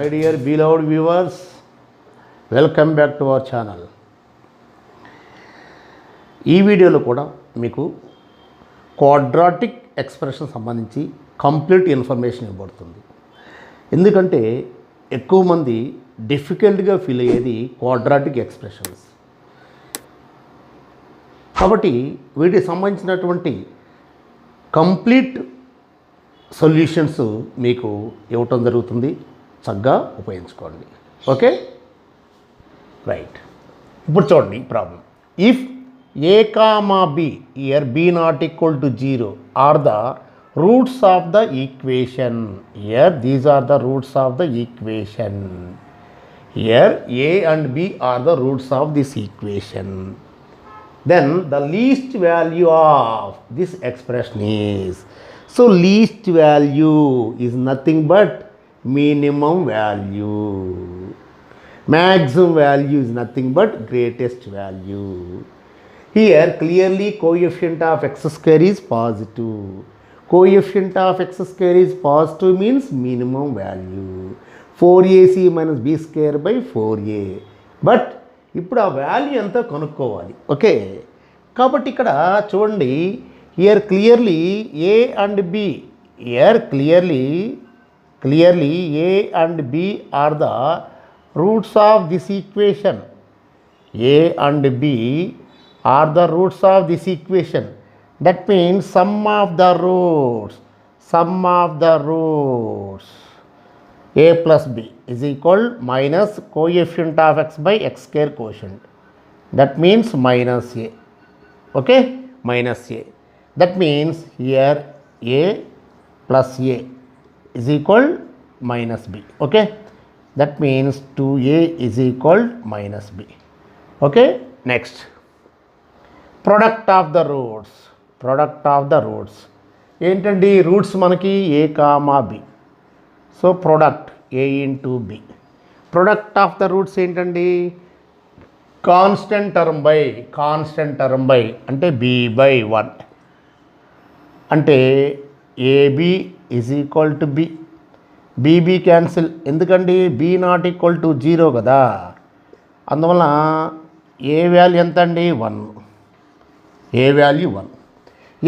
My dear beloved viewers, welcome back to our channel. ఈ వీడియోలో కూడా మీకు క్వాడ్రాటిక్ ఎక్స్ప్రెషన్ సంబంధించి కంప్లీట్ ఇన్ఫర్మేషన్ ఇవ్వబడుతుంది. ఎందుకంటే ఎక్కువ మంది డిఫికల్ట్గా ఫీల్ అయ్యేది క్వాడ్రాటిక్ ఎక్స్ప్రెషన్స్. కాబట్టి వీటికి సంబంధించినటువంటి కంప్లీట్ సొల్యూషన్స్ మీకు ఇవ్వటం జరుగుతుంది. చక్కగా ఉపయోగించుకోండి. Okay, right. ఇప్పుడు చూడండి problem. If a comma b, here b not equal to 0 are the roots of the equation. Here these are the roots of the equation. Here a and b are the roots of this equation. Then the least value of this expression is, so least value is nothing but minimum value. Maximum value is nothing but greatest value. Here clearly coefficient of x square is positive. Coefficient of x square is positive means minimum value. 4ac minus b square by 4a. But ఇప్పుడు ఆ value ఎంత కనుక్కోవాలి. Okay, కాబట్టి ఇక్కడ చూడండి, here clearly A and B, here clearly A and B are the roots of this equation. A and B are the roots of this equation. That means sum of the roots a plus b is equal minus coefficient of x by x square quotient. That means minus a. Okay, minus a. That means here a plus a is equal minus b. Okay, that means 2a is equal minus b. Okay, next. Product of the roots ఏంటండి? Roots మనకి a comma b. So product a into b. Product of the roots ఏంటండి? Constant term by అంటే b by 1 అంటే a b is equal to b. B b cancel, ఎందుకండి b not equal to 0 కదా, అందువల్ల ఏ value ఎంత అండి? 1. ఏ వాల్యూ 1.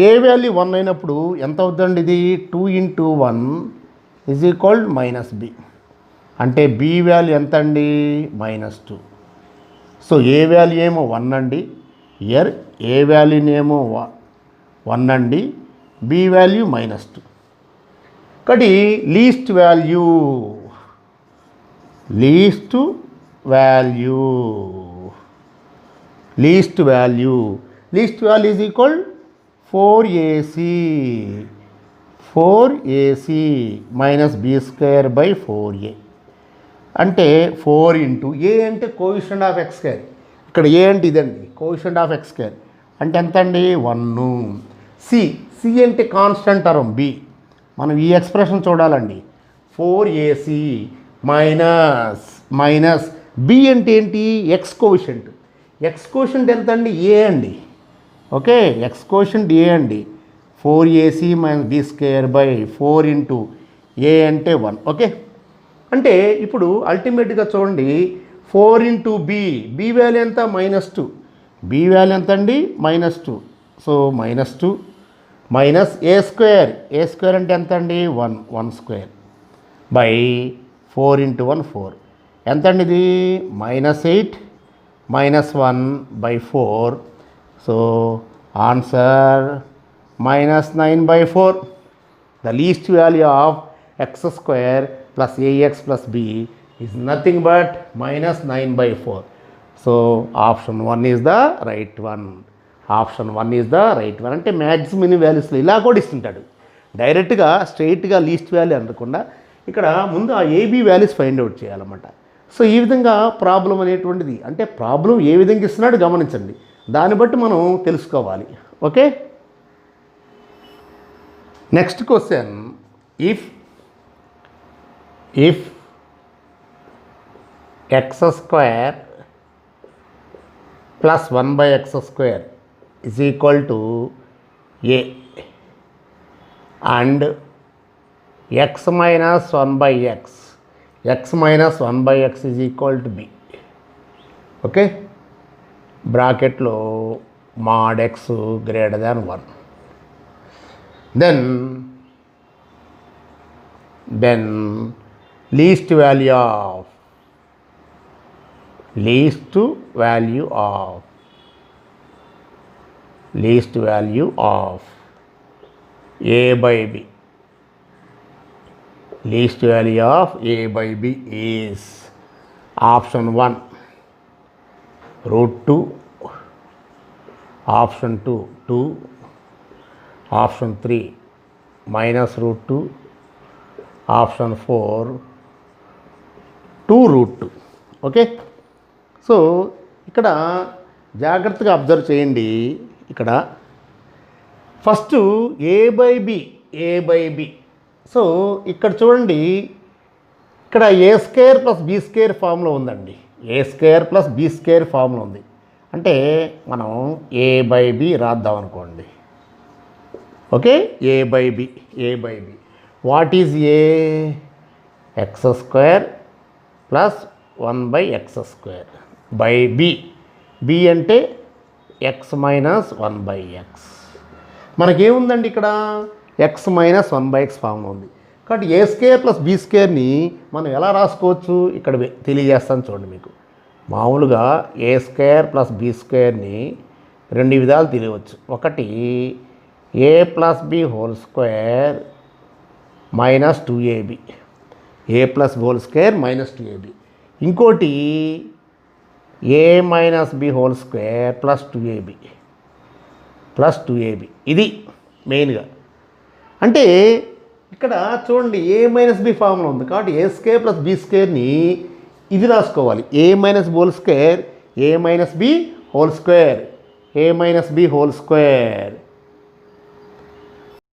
ఏ value 1 అయినప్పుడు ఎంత అవుతుందండి? ఇది 2 into 1 is equal minus B. అంటే బి వాల్యూ ఎంత అండి? -2. సో ఏ వాల్యూ ఏమో 1 అండి, ఇయర్ ఏ వాల్యూనేమో 1 అండి, బి వాల్యూ -2. కాబట్టి least value is equal 4ac minus b square by 4a. అంటే 4 ఇంటూ ఏ అంటే కోఎఫిషియంట్ ఆఫ్ ఎక్స్ స్క్వేర్. ఇక్కడ ఏ అంటే ఇదండి కోఎఫిషియంట్ ఆఫ్ ఎక్స్ స్క్వేర్ అంటే ఎంత అండి? 1. సి అంటే కాన్స్టెంట్ టర్మ్ బి. మనం ఈ ఎక్స్ప్రెషన్ చూడాలండి. 4ac మైనస్ బి అంటే ఏంటి? X coefficient. ఎక్స్ కోఎఫిషియంట్ ఎంత అండి? ఏ అండి. ఓకే, ఎక్స్ కోఎఫిషియంట్ ఏ అండి. 4ac minus b square by 4 into a అంటే 1. ఓకే, అంటే ఇప్పుడు అల్టిమేట్గా చూడండి 4 ఇంటూ బి వాల్యూ ఎంత? -2. బి వాల్యూ ఎంత అండి? -2. సో -2 మైనస్ ఏ స్క్వేర్ అంటే ఎంత అండి? 1 స్క్వేర్ బై 4 ఇంటూ 1 4 ఎంత అండి? ఇది -8 -1 by 4. So answer -9/4. The least value of x square plus ax plus b is nothing but -9/4. So option 1 is the right one. అంటే మ్యాక్సిమం వాల్యూస్లో ఇలా కూడా ఇస్తుంటాడు. డైరెక్ట్గా స్ట్రైట్గా లీస్ట్ వాల్యూ అనకుండా ఇక్కడ ముందు ఆ ఏబీ వాల్యూస్ ఫైండ్ అవుట్ చేయాలన్నమాట. సో ఈ విధంగా ప్రాబ్లం అనేటువంటిది, అంటే ప్రాబ్లం ఏ విధంగా ఇస్తున్నాడు గమనించండి, దాన్ని బట్టి మనం తెలుసుకోవాలి. Okay, next question. If x square plus 1/x square is equal to a and x minus 1/x x minus 1/x is equal to B. Okay, బ్రాకెట్లో mod x greater than 1. Then least value of a by b. Least value of a by b is option 1 √2, option 2 2, option 3 minus √2, option 4 2√2. Okay, so ఇక్కడ జాగ్రత్తగా observe చేయండి. ఇక్కడ first A by B. So ఇక్కడ చూడండి, ఇక్కడ A square plus B square ఫామ్లో ఉందండి. A square plus B square ఫామ్లో ఉంది. అంటే మనం ఏ బై బి రాద్దాం అనుకోండి. Okay, A by B. What is A? X square plus 1/x² by B. B అంటే ఎక్స్ మైనస్ 1/x. మనకేముందండి ఇక్కడ? ఎక్స్ మైనస్ 1/x ఫామ్లో ఉంది. కాబట్టి ఏ స్క్వేర్ ప్లస్ బి స్క్వేర్ని మనం ఎలా రాసుకోవచ్చు ఇక్కడ తెలియజేస్తాను చూడండి. మీకు మామూలుగా ఏ స్క్వేర్ ప్లస్ బి స్క్వేర్ని 2 విధాలు తెలియవచ్చు. ఒకటి a plus b whole square minus 2ab, a plus whole square minus 2ab. ఇంకోటి a minus b whole square plus 2ab. ఇది మెయిన్గా. అంటే ఇక్కడ చూడండి, ఏ మైనస్ బి ఫార్ములా ఉంది కాబట్టి ఏ స్క్వేర్ ప్లస్ బి స్క్వేర్ని ఇది రాసుకోవాలి. A minus whole square, a minus b whole square, a minus b whole square.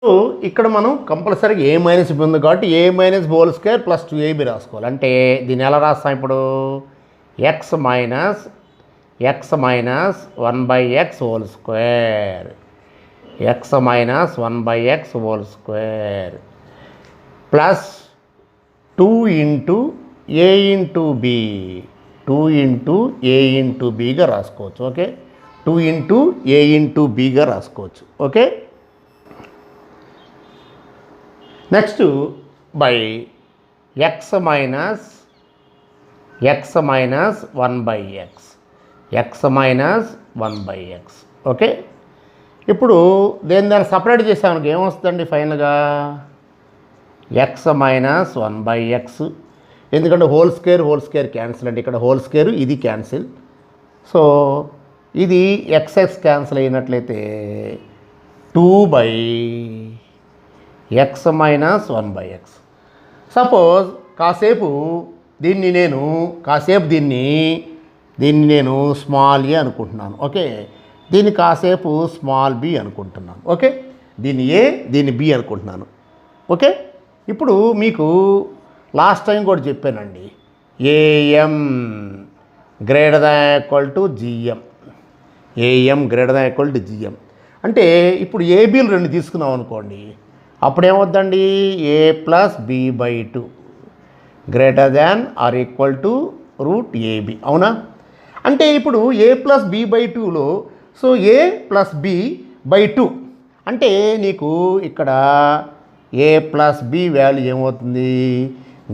So ఇక్కడ మనం కంపల్సరీగా ఏ మైనస్ బి ఉంది కాబట్టి a minus b whole square plus 2ab రాసుకోవాలి. అంటే దీన్ని ఎలా రాస్తాం ఇప్పుడు? X minus 1/x whole square, x minus 1/x whole square plus 2 into a into b, 2 into a into బిగా రాసుకోవచ్చు. ఓకే, 2 ఇంటూ ఏ ఇంటూ బిగా రాసుకోవచ్చు. Okay, next by X minus 1/x, X minus 1/x. Okay, ఇప్పుడు దాన్ని separate చేసామనుకో ఏమొస్తుందండి ఫైనల్గా? X minus 1/x. ఎందుకంటే whole square cancel అండి. ఇక్కడ హోల్ స్క్వేర్ ఇది క్యాన్సిల్. సో ఇది ఎక్స్ క్యాన్సిల్ అయినట్లయితే 2/x మైనస్ 1/x. సపోజ్ కాసేపు దీన్ని నేను స్మాల్ ఏ అనుకుంటున్నాను. ఓకే, దీన్ని కాసేపు స్మాల్ బి అనుకుంటున్నాను. ఓకే, దీన్ని ఏ, దీన్ని బి అనుకుంటున్నాను. ఓకే, ఇప్పుడు మీకు లాస్ట్ టైం కూడా చెప్పానండి, AM greater than equal to GM, AM greater than equal to GM. అంటే ఇప్పుడు ఏబీలు 2 తీసుకున్నాం అనుకోండి, అప్పుడేమవుద్దండి? A plus b/2 greater than or equal to √ab. అవునా? అంటే ఇప్పుడు ఏ ప్లస్ b/2లో సో ఏ ప్లస్ b/2 అంటే నీకు ఇక్కడ ఏ ప్లస్ బి వాల్యూ ఏమవుతుంది?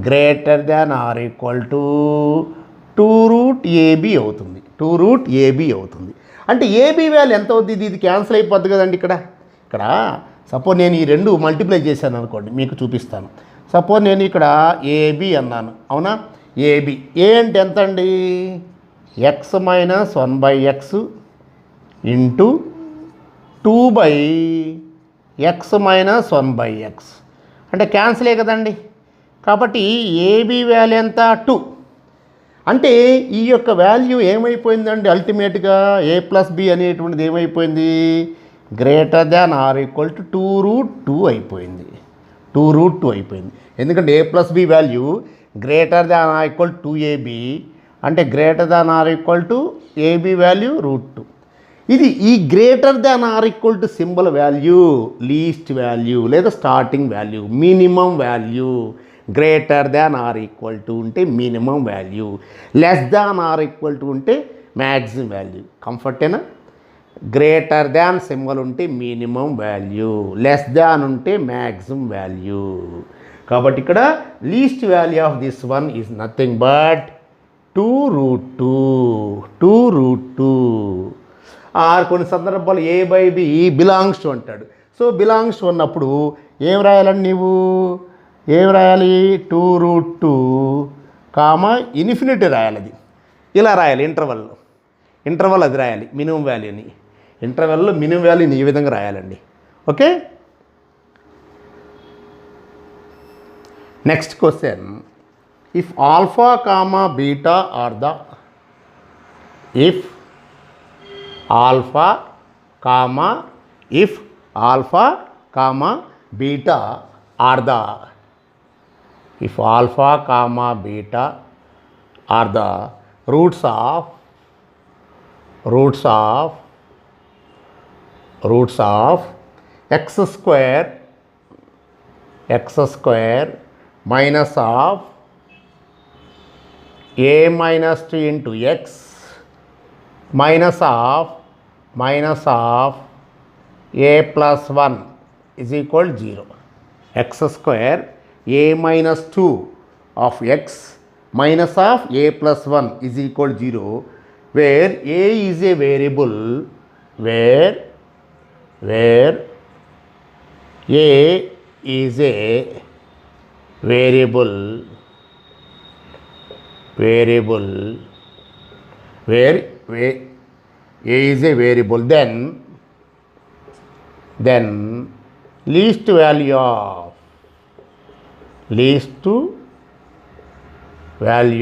Greater than or equal to 2√ab అవుతుంది. 2√ab అవుతుంది. అంటే ఏబీ వాల్యూ ఎంత అవుతుంది? ఇది క్యాన్సిల్ అయిపోద్ది కదండి. ఇక్కడ సపోజ్ నేను ఈ 2 మల్టిప్లై చేశాను అనుకోండి, మీకు చూపిస్తాను. సపోజ్ నేను ఇక్కడ ఏబి అన్నాను. అవునా? ఏబి ఏ అంటే ఎంత అండి? X minus 1/x into 2/x minus 1/x అంటే క్యాన్సిలే కదండి. కాబట్టి ఏబి వాల్యూ ఎంత? 2. అంటే ఈ యొక్క వాల్యూ ఏమైపోయిందండి? అల్టిమేట్గా ఏ ప్లస్ బి అనేటువంటిది ఏమైపోయింది? Greater than or equal to 2√2 అయిపోయింది. 2√2 అయిపోయింది. ఎందుకంటే a plus b value greater than or equal to 2ab అంటే greater than or equal to a b value √2. ఇది ఈ greater than or equal to symbol value least value లేదా starting value, minimum value, greater than or equal to ఉంటే minimum value, less than or equal to ఉంటే maximum value. కంఫర్టేనా? Greater than symbol ఉంటే minimum value, less than ఉంటే maximum value. కాబట్టి ఇక్కడ least value of this one is nothing but 2√2. Or కొన్ని సందర్భాలు A/B belongs to అంటాడు. సో బిలాంగ్స్ టు అన్నప్పుడు ఏం రాయాలండి నీవు? ఏం రాయాలి? 2√2 ఇన్ఫినిటీ రాయాలి. అది ఇలా రాయాలి. ఇంటర్వల్ అది రాయాలి మినిమం వాల్యూని. ఇంటర్వెల్లో మినిమం వాల్యూని ఈ విధంగా రాయాలండి. Okay, next question. If alpha comma beta are the if alpha comma beta are the roots of x square minus of a minus 2 into x minus of a plus 1 is equal 0. X square a minus 2 of x minus of a plus 1 is equal 0, where a is a variable, where a is a variable, where a is a variable, then least value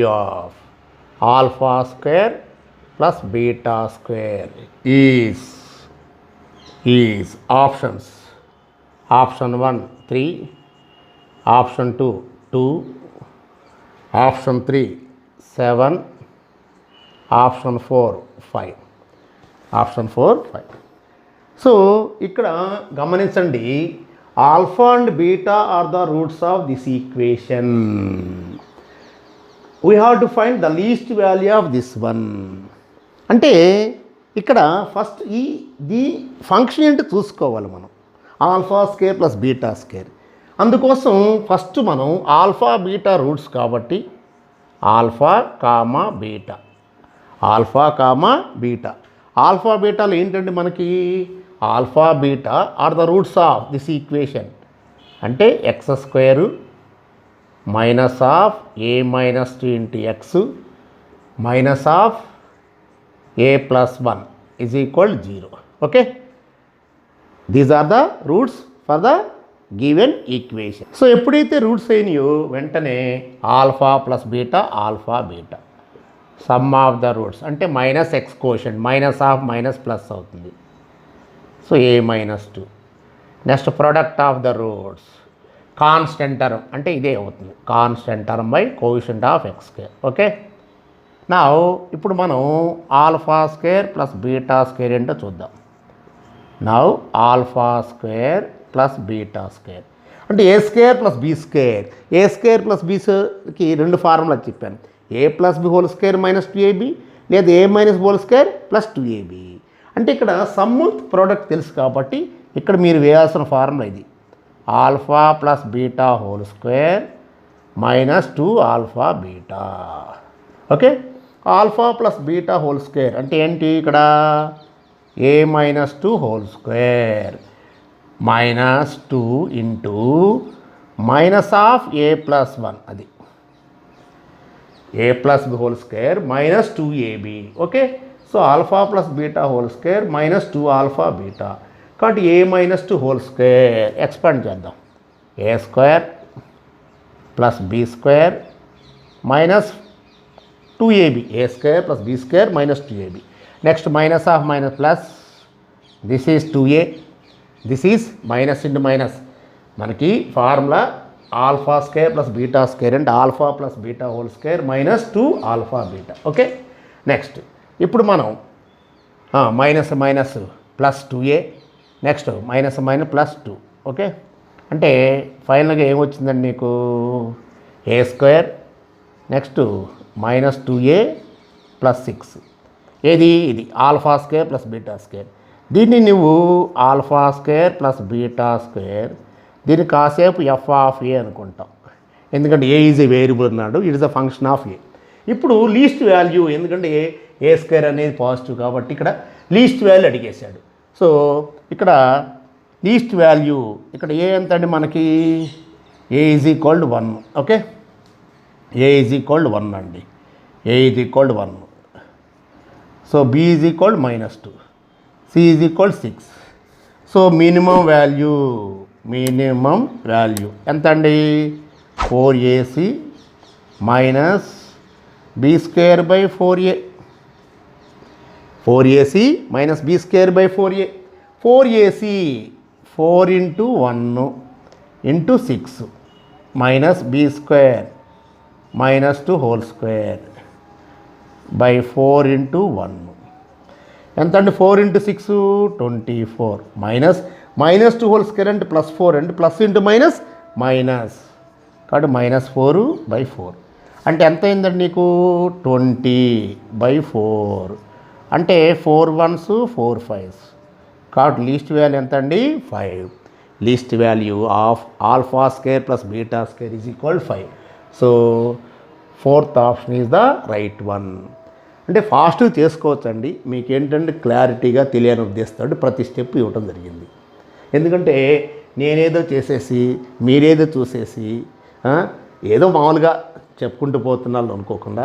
of alpha square plus beta square is options. Option 1 3, option 2 2, option 3 7, option 4 5. So ఇక్కడ గమనించండి, alpha and beta are the roots of this equation. We have to find the least value of this one. అంటే ఇక్కడ first the function ఏంటో చూసుకోవాలి మనం. Alpha square plus beta square. అందుకోసం first మనం alpha beta roots కాబట్టి alpha comma beta alpha బీటాలు ఏంటంటే మనకి alpha beta are the roots of this equation. అంటే x square minus of a minus 2 into X minus of a plus 1 is equal 0. Okay, these are the roots for the given equation. So ఎప్పుడైతే roots అయినాయో వెంటనే alpha plus beta sum of the roots అంటే minus x quotient, minus of minus plus అవుతుంది. So a minus 2. Next product of the roots constant term అంటే ఇదే అవుతుంది, constant term by quotient of x square. Okay, నా ఇప్పుడు మనం alpha square plus beta square ఏంటో చూద్దాం. నా alpha square plus beta square అంటే a square plus b square. A square plus బీకి రెండు ఫార్ములా చెప్పాను. A plus b whole square minus 2ab లేదా a minus whole square plus 2ab. అంటే ఇక్కడ సమ్ ప్రోడక్ట్ తెలుసు కాబట్టి ఇక్కడ మీరు వేయాల్సిన ఫార్ములా ఇది, alpha plus beta whole square minus 2 alpha beta. Okay, alpha plus beta whole square అంటే ఏంటి? ఇక్కడ a minus 2 whole square minus 2 into minus of a plus 1, అది a plus b whole square minus 2ab. Okay, so alpha plus beta whole square minus 2 alpha beta. కాబట్టి a minus 2 whole square expand చేద్దాం. A square plus B square minus 2ab. A square plus B square minus 2ab. Next minus of minus plus, this is 2a, this is minus into minus. మనకి formula alpha square plus beta square అంటే alpha plus beta whole square minus 2 alpha beta. Okay, next ఇప్పుడు మనం minus minus plus 2a, next minus minus plus 2. Okay, అంటే ఫైనల్గా ఏమొచ్చిందండి మీకు? A square next minus 2a plus 6 ఏది ఇది alpha square plus beta square. దీన్ని నువ్వు alpha square plus beta square దీన్ని కాసేపు ఎఫ్ ఆఫ్ ఏ అనుకుంటాం, ఎందుకంటే ఏ ఈజ్ ఏ వేరియబుల్ అన్నాడు, it is a function of a. ఇప్పుడు లీస్ట్ వాల్యూ, ఎందుకంటే ఏ స్క్వేర్ అనేది పాజిటివ్ కాబట్టి ఇక్కడ లీస్ట్ వాల్యూ అడిగేశాడు. సో ఇక్కడ లీస్ట్ వాల్యూ ఇక్కడ ఏ ఎంత అండి మనకి, a is equal to 1. Okay, a is equal to 1 అండి, a is equal to 1. So b is equal -2, c is equal 6. So minimum value ఎంత అండి, 4ac minus b square by 4a, 4ac minus b square by 4a. 4ac 4 × 1 × 6 minus b square -2 whole square by 4 × 1 ఎంత అండి, 4 × 6 24 minus -2 whole square అంటే +4 అంటే plus into minus minus కాబట్టి -4/4 అంటే ఎంత అయిందండి నీకు 20/4 అంటే 4 1s 4 5s కాబట్టి లీస్ట్ వాల్యూ ఎంత అండి 5. Least value of alpha square plus beta square is equal 5. So 4th option is the right one. అంటే ఫాస్ట్గా చేసుకోవచ్చండి, మీకు ఏంటంటే క్లారిటీగా తెలియని ఉద్దేశంతో ప్రతి స్టెప్ ఇవ్వటం జరిగింది. ఎందుకంటే నేనేదో చేసేసి మీరేదో చూసేసి ఏదో మామూలుగా చెప్పుకుంటూ పోతున్నాను అనుకోకుండా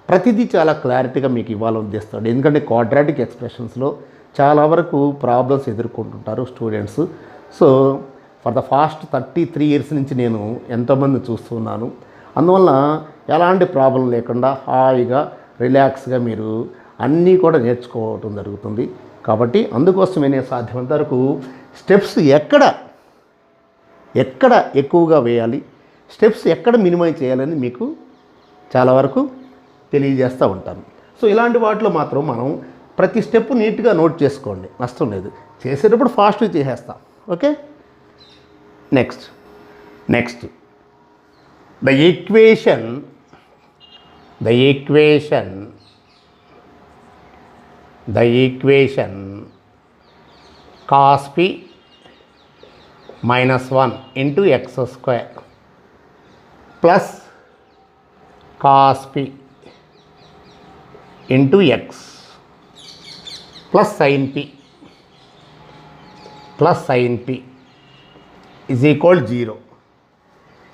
ప్రతిదీ చాలా క్లారిటీగా మీకు ఇవ్వాలని ఉద్దేశిస్తాడు. ఎందుకంటే క్వాడ్రాటిక్ ఎక్స్ప్రెషన్స్లో చాలా వరకు ప్రాబ్లమ్స్ ఎదుర్కొంటుంటారు students. So for the past 33 years నుంచి నేను ఎంతోమంది చూస్తున్నాను. అందువల్ల ఎలాంటి ప్రాబ్లం లేకుండా హాయిగా రిలాక్స్గా మీరు అన్నీ కూడా నేర్చుకోవటం జరుగుతుంది. కాబట్టి అందుకోసమే నేను సాధ్యమైనంత వరకు స్టెప్స్ ఎక్కడ ఎక్కువగా వేయాలి, స్టెప్స్ ఎక్కడ మినిమైజ్ చేయాలని మీకు చాలా వరకు తెలియజేస్తూ ఉంటాను. సో ఇలాంటి వాటిలో మాత్రం మనం ప్రతి స్టెప్ నీట్గా నోట్ చేసుకోండి, నష్టం లేదు. చేసేటప్పుడు ఫాస్ట్గా చేసేస్తాం. Okay, next the equation cos p -1 into x square plus cos p into x plus sin p is equal 0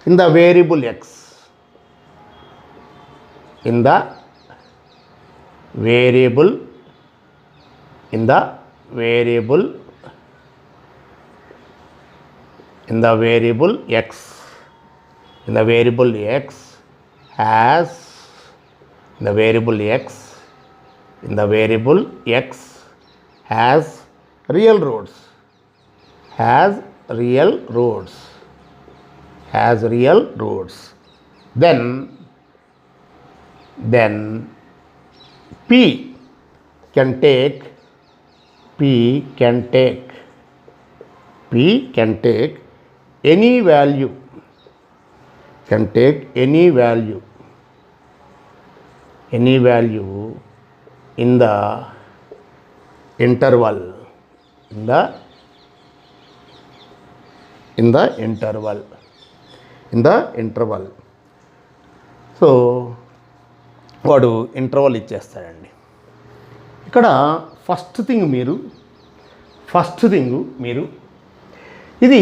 in the variable x, in the variable x has real roots, then p can take any value, in the interval, so వాడు interval ఇచ్చేస్తాడండి. ఇక్కడ first thing మీరు ఇది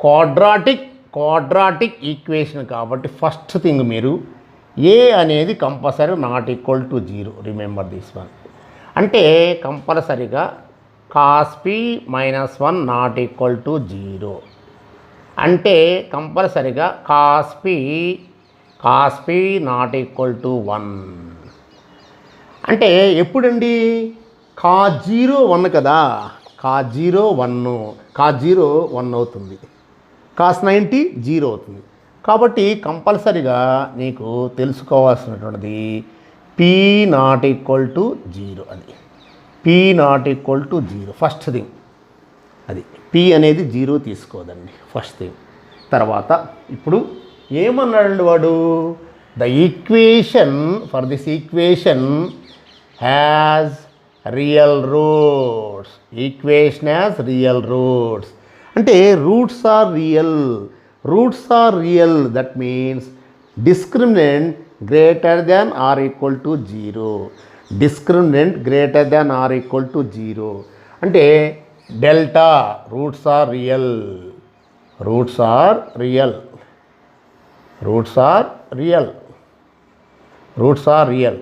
quadratic equation కాబట్టి first thing మీరు ఏ అనేది compulsory not equal to 0. Remember this one. అంటే కంపల్సరీగా cos p -1 not equal to 0 అంటే కంపల్సరీగా cos p not equal to 1 అంటే ఎప్పుడండి cos 0 1 కదా, cos 0 1 అవుతుంది, cos 90 0 అవుతుంది. కాబట్టి కంపల్సరీగా నీకు తెలుసుకోవాల్సినటువంటిది p నాట్ ఈక్వల్ టు 0 అని. p not equal to 0 first thing, అది p అనేది 0 తీసుకోదండి ఫస్ట్ థింగ్. తర్వాత ఇప్పుడు ఏమన్నాడండి వాడు, the equation for this equation has real roots. Equation has real roots అంటే roots are real. Roots are real, that means discriminant greater than or equal to 0. Discriminant greater than or equal to 0 అంటే delta roots are real. Roots are real. Roots are real. Roots are real.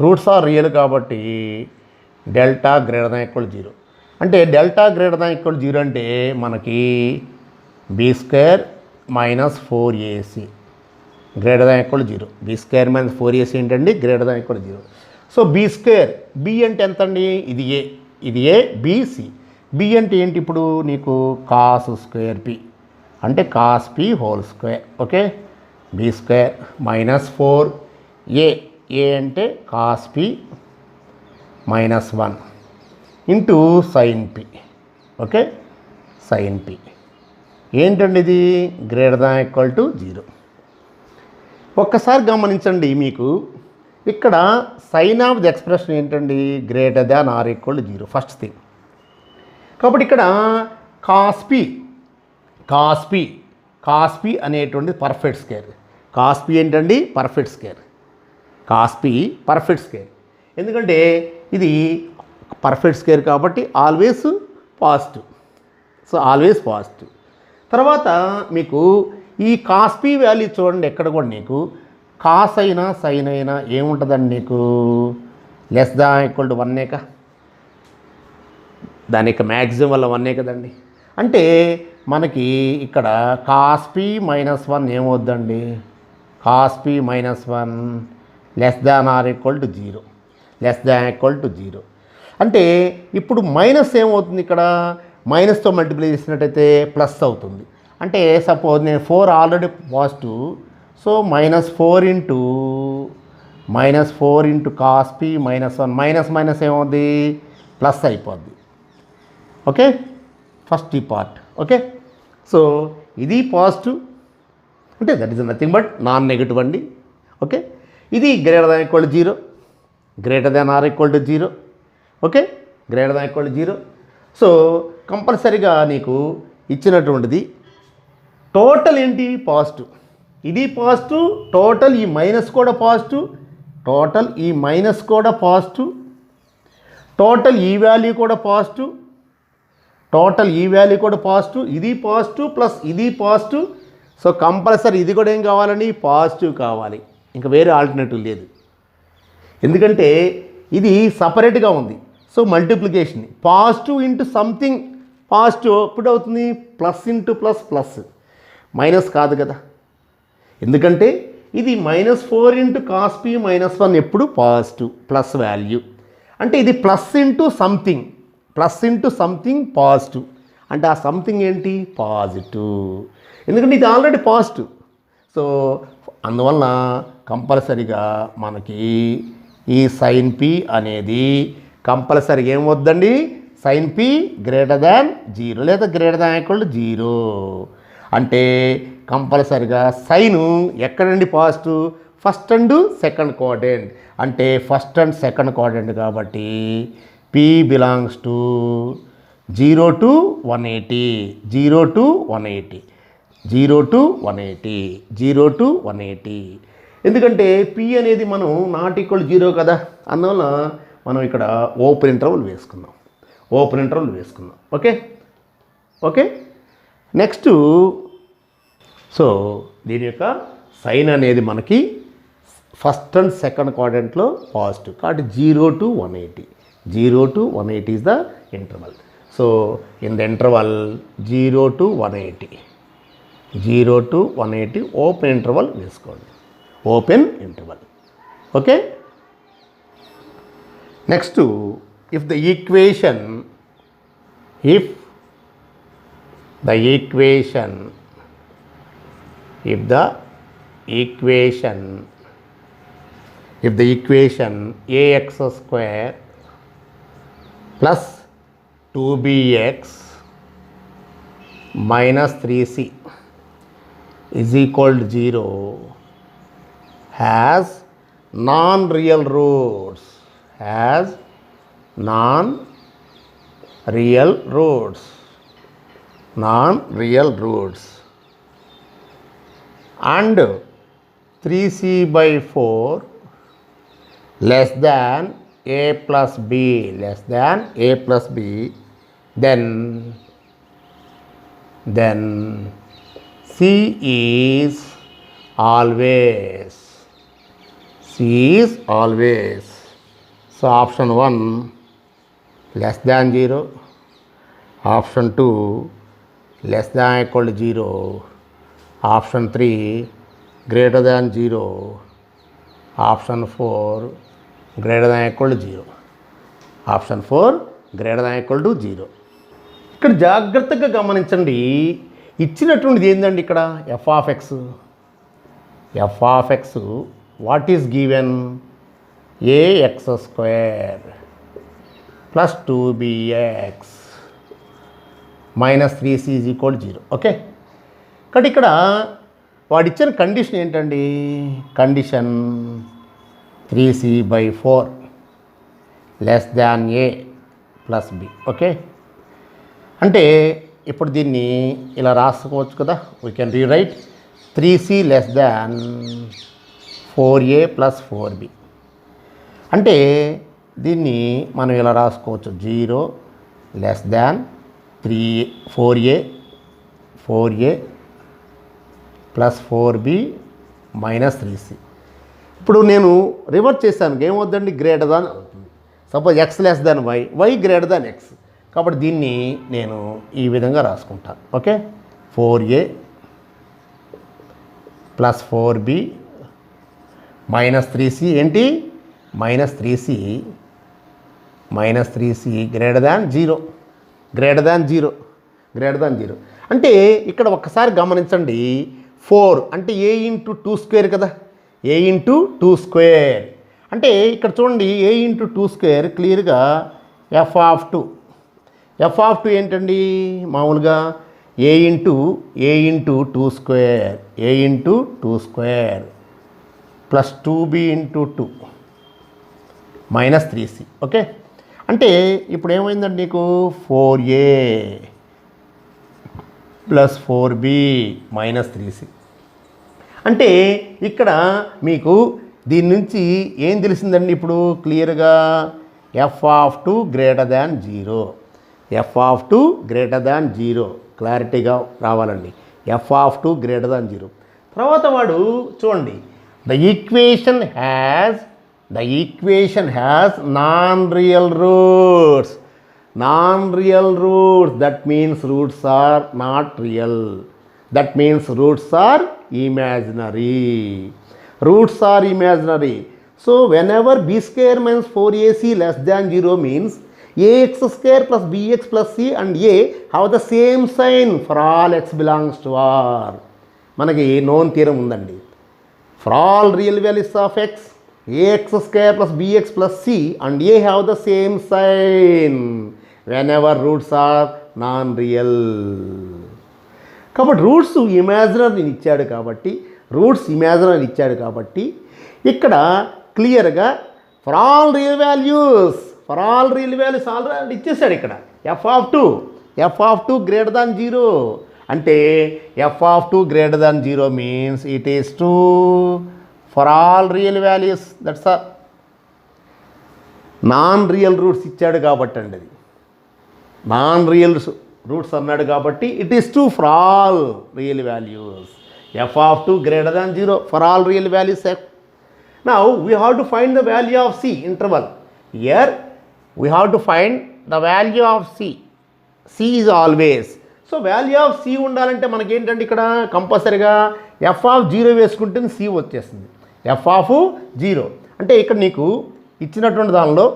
Roots are real కాబట్టి delta greater than equal 0 అంటే delta greater than equal 0 అంటే మనకి b² minus 4ac greater than equal 0. b² minus 4ac ఏంటండి, greater than equal 0. So b² b అంటే ఎంత అండి, ఇది ఏ, ఇది ఏ, bc. b అంటే ఏంటి ఇప్పుడు నీకు cos² p అంటే cos p whole square. Okay, b² minus 4a, a అంటే cos p minus 1 into sin p. Okay, sin p ఏంటండి ఇది, గ్రేటర్ దాన్ ఈక్వల్ టు 0. ఒక్కసారి గమనించండి, మీకు ఇక్కడ సైన్ ఆఫ్ ది ఎక్స్ప్రెషన్ ఏంటండి, greater than or equal to 0 first thing. కాబట్టి ఇక్కడ cos p అనేటువంటి పర్ఫెక్ట్ స్క్వేర్. cos p ఏంటండి, perfect square. cos p perfect square ఎందుకంటే ఇది పర్ఫెక్ట్ స్క్వేర్ కాబట్టి always positive. So always positive. తర్వాత మీకు ఈ cos p వాల్యూ చూడండి, ఎక్కడ కూడా నీకు కాస్ అయినా సైన్ అయినా ఏముంటుందండి, నీకు లెస్ దాన్ ఈక్వల్ టు 1 దాని యొక్క మ్యాక్సిమం వల్ల 1 కదండి. అంటే మనకి ఇక్కడ cos p minus 1 ఏమవుద్దండి, cos p minus 1 less than or equal to 0. Less than equal to 0 అంటే ఇప్పుడు మైనస్ ఏమవుతుంది, ఇక్కడ మైనస్తో మల్టిప్లై చేసినట్టయితే ప్లస్ అవుతుంది. అంటే సపోజ్ నేను 4 already positive, so -4 into cos p minus 1 minus minus ఏమవుద్ది, ప్లస్ అయిపోద్ది. ఓకే, ఫస్ట్ ఈ పార్ట్. ఓకే, సో ఇది పాజిటివ్ అంటే that is nothing but non negative అండి. ఓకే, ఇది greater than equal to 0, greater than or equal to 0. Okay, greater than equal to 0. So కంపల్సరీగా నీకు ఇచ్చినటువంటిది total ఏంటి, పాజిటివ్. ఇది పాజిటివ్, టోటల్ ఈ మైనస్ కూడా పాజిటివ్, టోటల్ ఈ మైనస్ కూడా పాజిటివ్, టోటల్ ఈ వాల్యూ కూడా పాజిటివ్, టోటల్ ఈ వాల్యూ కూడా పాజిటివ్, ఇది పాజిటివ్ ప్లస్ ఇది పాజిటివ్. సో కంపల్సరీ ఇది కూడా ఏం కావాలని, పాజిటివ్ కావాలి, ఇంకా వేరే ఆల్టర్నేటివ్ లేదు. ఎందుకంటే ఇది సపరేట్గా ఉంది. So multiplication positive into something positive ఎప్పుడు అవుతుంది, plus into plus plus, minus కాదు కదా. ఎందుకంటే ఇది -4 ఇంటూ cos p మైనస్ 1 ఎప్పుడు పాజిటివ్ ప్లస్ వాల్యూ. అంటే ఇది plus into something, plus into something positive అంటే ఆ సంథింగ్ ఏంటి, పాజిటివ్. ఎందుకంటే ఇది ఆల్రెడీ పాజిటివ్. సో అందువలన కంపల్సరీగా మనకి ఈ sin p అనేది కంపల్సరీగా ఏమవుద్దండి, sin p గ్రేటర్ దాన్ 0 లేదా గ్రేటర్ దాన్ ఈక్వల్ టు 0 అంటే కంపల్సరీగా సైను ఎక్కడండి positive, first and second quadrant. అంటే ఫస్ట్ అండ్ సెకండ్ క్వాడ్రంట్ కాబట్టి p belongs to 0 to 180, 0 to 180, 0 to 180, 0 to 180. ఎందుకంటే p అనేది మనం నాట్ ఈక్వల్ 0 కదా, అందువల్ల మనం ఇక్కడ ఓపెన్ ఇంటర్వల్ వేసుకుందాం, ఓపెన్ ఇంటర్వల్ వేసుకుందాం. Okay, okay. నెక్స్ట్ సో దీని యొక్క సైన్ అనేది మనకి ఫస్ట్ అండ్ సెకండ్ క్వాడ్రంట్లో పాజిటివ్ కాబట్టి 0 to 180, 0 to 180 is the interval. So in the interval 0 to 180, 0 to 180 open interval వేసుకోండి, open interval. Okay, next if the equation if the equation ax square plus 2bx minus 3c is equal to 0 has non-real roots, has non-real roots, and 3c by 4 less than a plus b, then c is always, so option 1 less than 0, option 2 less than equal to 0, option 3 greater than 0, option 4 greater than equal to 0, option 4 greater than equal to 0. ఇక్కడ జాగ్రత్తగా గమనించండి, ఇచ్చినటువంటిది ఏంటండి ఇక్కడ f of X what is given ax square plus 2bx minus 3c is equal 0. Okay, కాబట్టి ఇక్కడ వాడిచ్చిన condition ఏంటండి, condition 3c by 4 less than a plus b. Okay, అంటే ఇప్పుడు దీన్ని ఇలా రాసుకోవచ్చు కదా, we can rewrite 3c less than 4a plus 4b. అంటే దీన్ని మనం ఇలా రాసుకోవచ్చు 0 less than 4a plus 4b minus 3c. ఇప్పుడు నేను రివర్స్ చేశాను, ఏమవుతుందండి గ్రేటర్ దాన్ అవుతుంది. సపోజ్ x లెస్ దాన్ y గ్రేటర్ దాన్ x, కాబట్టి దీన్ని నేను ఈ విధంగా రాసుకుంటాను. Okay, 4a plus 4b minus 3c ఏంటి, మైనస్ 3c గ్రేటర్ దాన్ 0. అంటే ఇక్కడ ఒక్కసారి గమనించండి, 4 అంటే a ఇంటూ 2 స్క్వేర్ కదా, a ఇంటూ 2 స్క్వేర్ అంటే ఇక్కడ చూడండి a ఇంటూ 2 స్క్వేర్ క్లియర్గా f ఆఫ్ 2 ఏంటండి, మామూలుగా a into 2 square plus 2b into 2 minus 3c. Okay, అంటే ఇప్పుడు ఏమైందండి నీకు 4a plus 4b minus 3c. అంటే ఇక్కడ మీకు దీని నుంచి ఏం తెలిసిందండి, ఇప్పుడు క్లియర్గా f ఆఫ్ 2 గ్రేటర్ దాన్ 0, క్లారిటీగా రావాలండి. f of 2 greater than 0. తర్వాత వాడు చూడండి, the equation has non-real roots, that means roots are not real, that means roots are imaginary. So whenever b square minus 4ac less than 0 means ax square plus bx plus c and a have the same sign for all x belongs to R. మనకి known theorem ఉందండి, for all real values of x ax square plus bx plus c and a have the same sign whenever roots are non-real. కాబట్టి roots imaginary ఇచ్చాడు కాబట్టి ఇక్కడ క్లియర్గా for all real values already ఇచ్చేసాడు. ఇక్కడ f of 2 greater than 0 అంటే f of 2 greater than 0 means it is true for all real values. That's all. Non real roots ఇచ్చాడు కాబట్టి అండి, అది నాన్ రియల్ రూట్స్ అన్నాడు కాబట్టి it is true for all real values. f of 2 greater than 0 for all real values. Now we have to find the value of c interval. Here we have to find the value of c. C is always. So value of c ఉండాలంటే మనకి ఏంటంటే ఇక్కడ కంపల్సరీగా f of 0 వేసుకుంటే c వచ్చేస్తుంది. f of 0 అంటే ఇక్కడ నీకు ఇచ్చినటువంటి దానిలో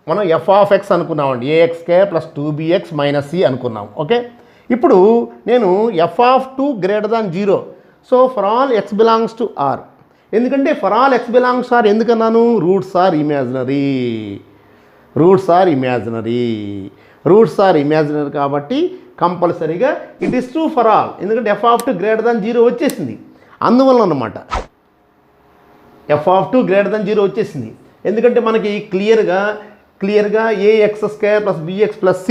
మనం f ఆఫ్ x అనుకున్నామండి, ax² plus 2bx minus c అనుకున్నాం. ఓకే, ఇప్పుడు నేను f of 2 greater than 0, so for all x belongs to r. ఎందుకంటే for all x belongs are ఎందుకన్నాను, రూట్స్ ఆర్ ఇమాజినరీ కాబట్టి కంపల్సరీగా it is true for all, ఎందుకంటే f(0) వచ్చేసింది. అందువల్ల అన్నమాట f(0) వచ్చేసింది. ఎందుకంటే మనకి క్లియర్గా ax² + bx + c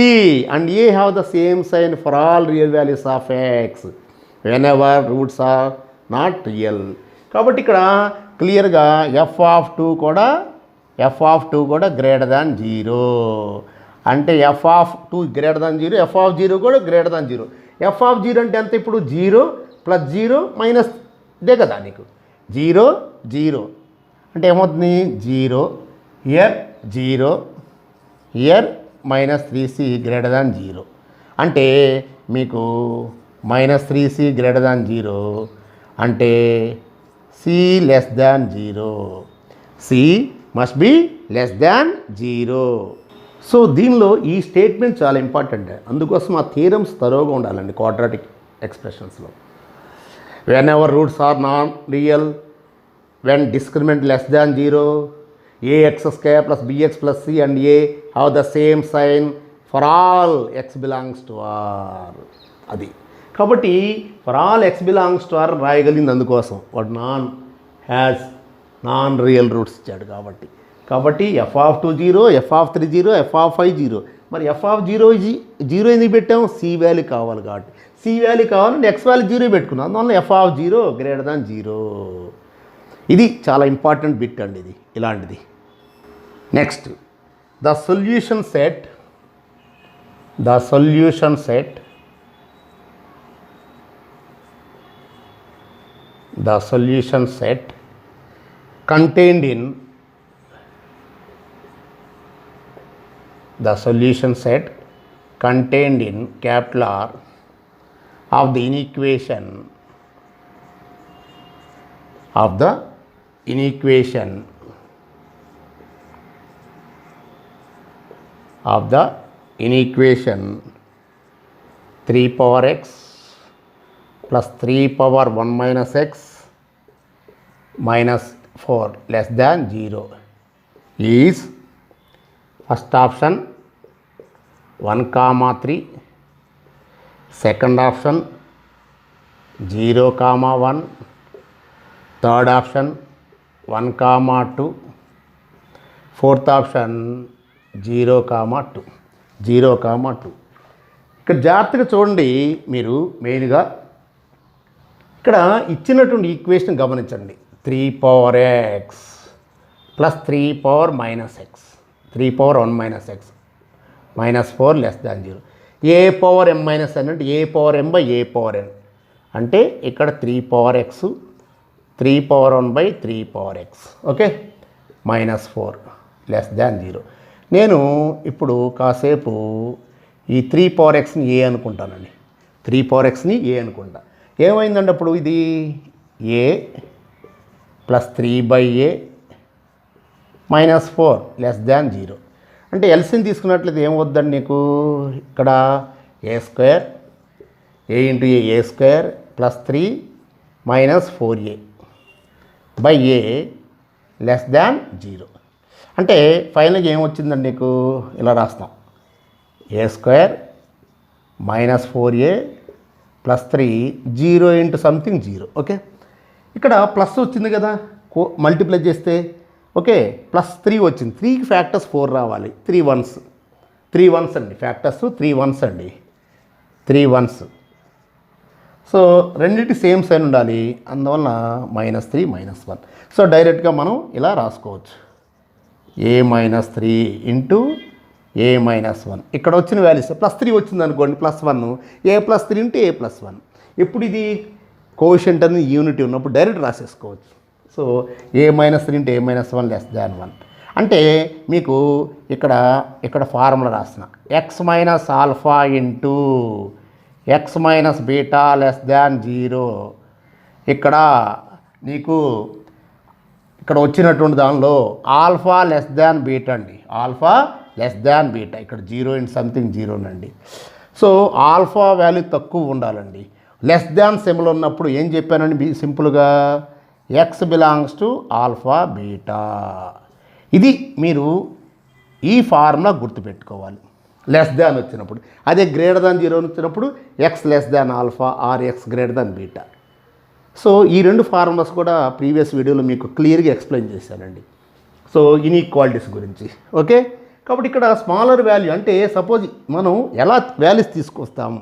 and a have the same sign for all real values of x whenever roots are not real. కాబట్టి ఇక్కడ క్లియర్గా f(2) కూడా >0, అంటే f(2) >0, f(0) కూడా >0. f(0) అంటే ఎంత ఇప్పుడు 0 + 0 మైనస్ ఇదే కదా నీకు 0 0 అంటే ఏమవుతుంది 0 here 0 here -3c >0 అంటే మీకు -3c >0 అంటే c <0, c must be <0. So దీనిలో ఈ స్టేట్మెంట్ చాలా ఇంపార్టెంట్. అందుకోసం ఆ థియరమ్స్ తరోగా ఉండాలండి క్వాడ్రాటిక్ ఎక్స్ప్రెషన్స్లో. Whenever roots are non real, when discriminant <0, ax² + bx + c and a have the same sign for all x belongs to r. అది కాబట్టి for all x belongs to r రాయగలిగింది. అందుకోసం వాడు non real roots ఇచ్చాడు. కాబట్టి f(2) 0, f(3) 0, f(5) 0. మరి f(0) 0 ఎందుకు పెట్టాము? c వాల్యూ కావాలి కాబట్టి. c వాల్యూ కావాలంటే x వాల్యూ 0 పెట్టుకున్నాం. అందువల్ల f(0) >0. ఇది చాలా ఇంపార్టెంట్ బిట్ అండి ఇది ఇలాంటిది. Next the solution set contained in capital R of the inequation of the inequation 3x plus 3(1 - x) -4 <0 is first option 1, 3, second option 0, 1, third option 1, 2, fourth option 0, 2. ఇక్కడ జాగ్రత్తగా చూడండి. మీరు మెయిన్గా ఇక్కడ ఇచ్చినటువంటి ఈక్వేషన్ గమనించండి. 3x plus 3(-1 - x) -4 <0. a(m - n) అంటే a(m/a)n అంటే ఇక్కడ 3x 3(1/3x) ఓకే -4 <0. నేను ఇప్పుడు కాసేపు ఈ 3xని a అనుకుంటానండి. 3xని a అనుకుంటా. ఏమైందండి అప్పుడు ఇది a + 3/a -4 <0. అంటే ఎల్సిఎం తీసుకున్నట్లయితే ఏమవుద్దండి నీకు ఇక్కడ a² + 3 -4a <0. అంటే ఫైనల్గా ఏమొచ్చిందండి నీకు ఇలా రాస్తాం a² -4a + 3 0 × సంథింగ్ 0. ఓకే ఇక్కడ ప్లస్ వచ్చింది కదా, మల్టిప్లై చేస్తే ఓకే +3 వచ్చింది. 3కి ఫ్యాక్టర్స్ 4 రావాలి. 3 వన్స్ అండి ఫ్యాక్టర్స్ 3 వన్స్ అండి 3 వన్స్. సో రెండింటి సేమ్ సైన్ ఉండాలి. అందువల్ల -3 -1. సో డైరెక్ట్గా మనం ఇలా రాసుకోవచ్చు a - 3 × a - 1. ఇక్కడ వచ్చిన వాల్యూస్ +3 వచ్చింది అనుకోండి +1 a + 3 × a + 1. ఎప్పుడు ఇది కోషెంట్ అనేది యూనిటీ ఉన్నప్పుడు డైరెక్ట్ రాసేసుకోవచ్చు. So a - 3 × a - 1 <1. అంటే మీకు ఇక్కడ ఫార్ములా రాసిన x - α × x - β <0. ఇక్కడ నీకు ఇక్కడ వచ్చినటువంటి దానిలో ఆల్ఫా β అండి. ఆల్ఫా β ఇక్కడ 0 × సంథింగ్ 0 అండి. సో ఆల్ఫా వాల్యూ తక్కువ ఉండాలండి. సింబల్ ఉన్నప్పుడు ఏం చెప్పానండి సింపుల్గా x belongs to alpha beta. ఇది మీరు ఈ ఫార్ములా గుర్తుపెట్టుకోవాలి. లెస్ దాన్ వచ్చినప్పుడు. అదే గ్రేటర్ దాన్ 0 వచ్చినప్పుడు X less than alpha or X greater than beta. So ఈ రెండు ఫార్ములాస్ కూడా ప్రీవియస్ వీడియోలో మీకు క్లియర్గా ఎక్స్ప్లెయిన్ చేశానండి. సో ఇన్ఈక్వాలిటీస్ గురించి. ఓకే, కాబట్టి ఇక్కడ స్మాలర్ వాల్యూ అంటే సపోజ్ మనం ఎలా వాల్యూస్ తీసుకొస్తాం,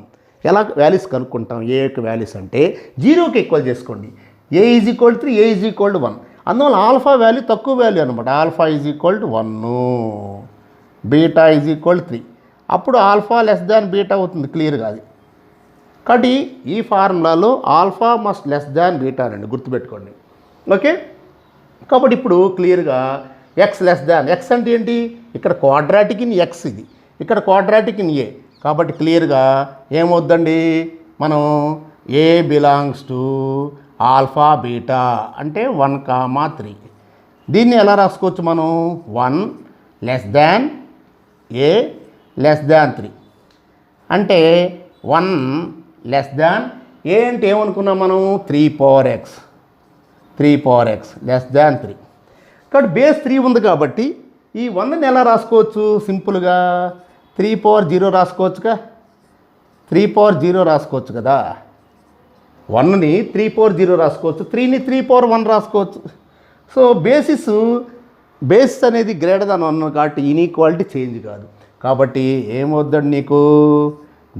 ఎలా వాల్యూస్ కనుక్కుంటాం. ఏ యొక్క వాల్యూస్ అంటే 0కి ఈక్వల్ చేసుకోండి. A is equal 3, a is equal 1. అందువల్ల ఆల్ఫా వాల్యూ తక్కువ వాల్యూ అనమాట. Alpha is equal 1, beta is equal 3. అప్పుడు ఆల్ఫా లెస్ దాన్ బీటా అవుతుంది క్లియర్గా అది. కాబట్టి ఈ ఫార్ములాలో alpha must less than beta అండి, గుర్తుపెట్టుకోండి. ఓకే, కాబట్టి ఇప్పుడు క్లియర్గా ఎక్స్ లెస్ దాన్, ఎక్స్ అంటే ఏంటి, ఇక్కడ క్వాడ్రాటిక్ ఇన్ ఎక్స్, ఇది ఇక్కడ క్వాడ్రాటిక్ ఇన్ ఏ. కాబట్టి క్లియర్గా ఏమవుద్దండి, మనం a belongs to alpha beta అంటే 1, 3. దీన్ని ఎలా రాసుకోవచ్చు మనం, 1 లెస్ దాన్ ఏ లెస్ దాన్ 3 అంటే 1 లెస్ దాన్ ఏ అంటే ఏమనుకున్నాం మనం, 3 పవర్ ఎక్స్ లెస్ దాన్ 3. కాబట్టి బేస్ 3 ఉంది కాబట్టి ఈ 1ని ఎలా రాసుకోవచ్చు, సింపుల్గా 3 పవర్ 0 రాసుకోవచ్చుగా. 3 పవర్ 0 రాసుకోవచ్చు కదా. 1ని 3 పవర్ 0 రాసుకోవచ్చు, 3ని 3 పవర్ 1 రాసుకోవచ్చు. సో బేస్ అనేది గ్రేటర్ దాన్ 1 కాబట్టి ఇన్ఈక్వాలిటీ చేంజ్ కాదు. కాబట్టి ఏమవుద్దండి నీకు,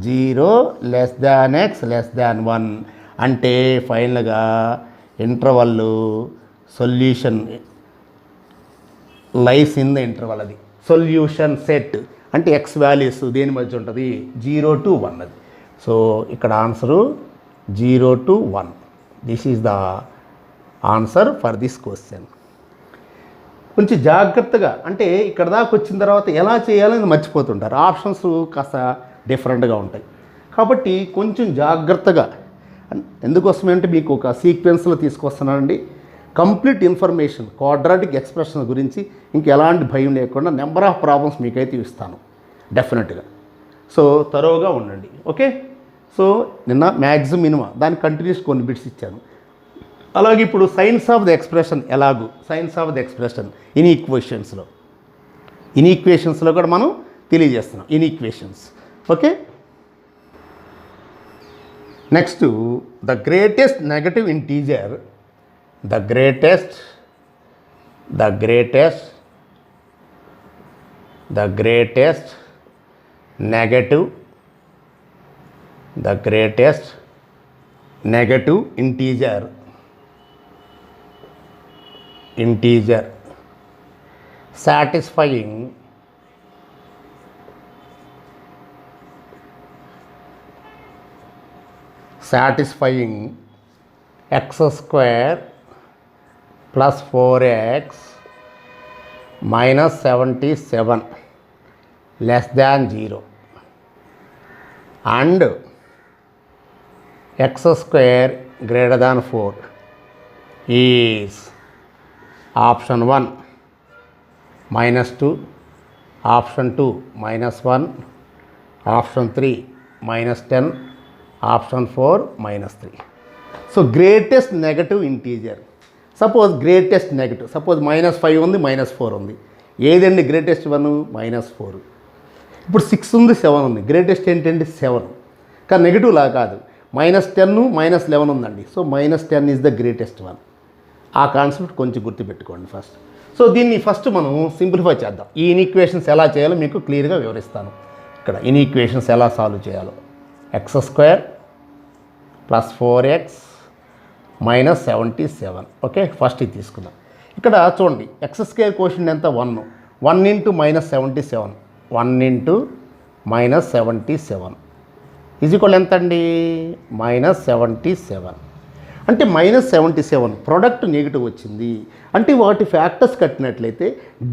0 లెస్ దాన్ ఎక్స్ లెస్ దాన్ 1 అంటే ఫైనల్గా interval solution lies in the interval. అది సొల్యూషన్ సెట్ అంటే ఎక్స్ వాల్యూస్ దేని మధ్య ఉంటుంది, 0 to 1 అది. సో ఇక్కడ answer 0 to 1. This is the answer for this question. కొంచెం జాగ్రత్తగా అంటే ఇక్కడ దాకా వచ్చిన తర్వాత ఎలా చేయాలని మర్చిపోతుంటారు. ఆప్షన్స్ కాస్త డిఫరెంట్గా ఉంటాయి కాబట్టి కొంచెం జాగ్రత్తగా. ఎందుకోసమంటే మీకు ఒక సీక్వెన్స్లో తీసుకొస్తున్నానండి. కంప్లీట్ ఇన్ఫర్మేషన్ క్వాడ్రాటిక్ ఎక్స్ప్రెషన్ గురించి ఇంకెలాంటి భయం లేకుండా నెంబర్ ఆఫ్ ప్రాబ్లమ్స్ మీకైతే ఇస్తాను డెఫినెట్గా. సో తరోగా ఉండండి. ఓకే, సో నిన్న మ్యాక్సిమం మినిమం దాని కంటిన్యూస్ కొన్ని బిట్స్ ఇచ్చాను. అలాగే ఇప్పుడు సైన్స్ ఆఫ్ ద ఎక్స్ప్రెషన్ ఎలాగూ, సైన్స్ ఆఫ్ ద ఎక్స్ప్రెషన్ ఇన్ఈక్వేషన్స్లో కూడా మనం తెలియజేస్తున్నాం inequations. Okay, next the greatest negative integer, the greatest negative integer satisfying x square plus 4x minus 77 less than 0 and x square greater than 4 is option 1 -2, option 2 -1, option 3 -10, option 4 -3. So greatest negative integer. Suppose greatest negative, suppose -5 ఉంది, -4 ఉంది. ఏదండి greatest 1? -4. ఇప్పుడు 6 ఉంది, 7 ఉంది. Greatest ఏంటండి 7. కానీ negative లా కాదు. -10, -11 ఉందండి. So -10 is the greatest 1. ఆ కాన్సెప్ట్ కొంచెం గుర్తుపెట్టుకోండి ఫస్ట్. సో దీన్ని ఫస్ట్ మనం సింప్లిఫై చేద్దాం. ఈ ఇన్ఈక్వేషన్స్ ఎలా చేయాలో మీకు క్లియర్గా వివరిస్తాను. ఇక్కడ ఇన్ఈక్వేషన్స్ ఎలా సాల్వ్ చేయాలో. x² + 4x -77. ఓకే, ఫస్ట్ ఇది తీసుకుందాం. ఇక్కడ చూడండి x² క్వశ్చన్ ఎంత, 1 × -77, 1 × -77 ఈజ్ ఈక్వల్ ఎంత అండి, -77. అంటే -77 ప్రొడక్ట్ నెగిటివ్ వచ్చింది అంటే వాటి ఫ్యాక్టర్స్ కట్టినట్లయితే